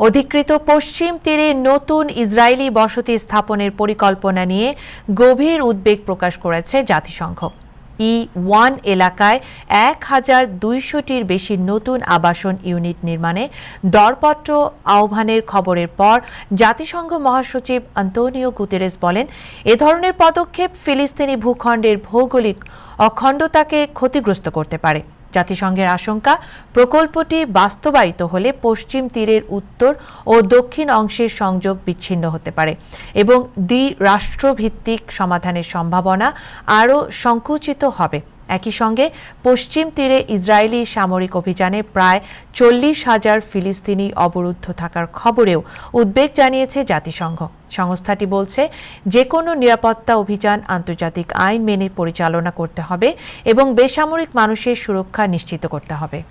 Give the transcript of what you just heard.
অধিকৃত পশ্চিম তীরে নতুন ইসরায়েলি বসতি স্থাপনের পরিকল্পনা নিয়ে গভীর উদ্বেগ প্রকাশ করেছে জাতিসংঘ। E1 এলাকায় ১,২০০টির বেশি নতুন আবাসন ইউনিট নির্মাণে দরপত্র আহ্বানের খবরের পর জাতিসংঘ মহাসচিব আন্তোনিও গুতেরেস বলেন, এ ধরনের পদক্ষেপ ফিলিস্তিনি ভূখণ্ডের ভৌগোলিক অখণ্ডতাকে ক্ষতিগ্রস্ত করতে পারে। জাতিসংঘের আশঙ্কা, প্রকল্পটি বাস্তবায়িত হলে পশ্চিম তীরের উত্তর ও দক্ষিণ অংশের সংযোগ বিচ্ছিন্ন হতে পারে এবং দ্বি-রাষ্ট্রভিত্তিক সমাধানের সম্ভাবনা আরও সংকুচিত হবে। একই সঙ্গে পশ্চিম তীরে ইসরায়েলি সামরিক অভিযানে প্রায় ৪০,০০০ ফিলিস্তিনি অবরুদ্ধ থাকার খবরেও উদ্বেগ জানিয়েছে জাতিসংঘ। সংস্থাটি বলছে, যে কোনো নিরাপত্তা অভিযান আন্তর্জাতিক আইন মেনে পরিচালনা করতে হবে এবং বেসামরিক মানুষের সুরক্ষা নিশ্চিত করতে হবে।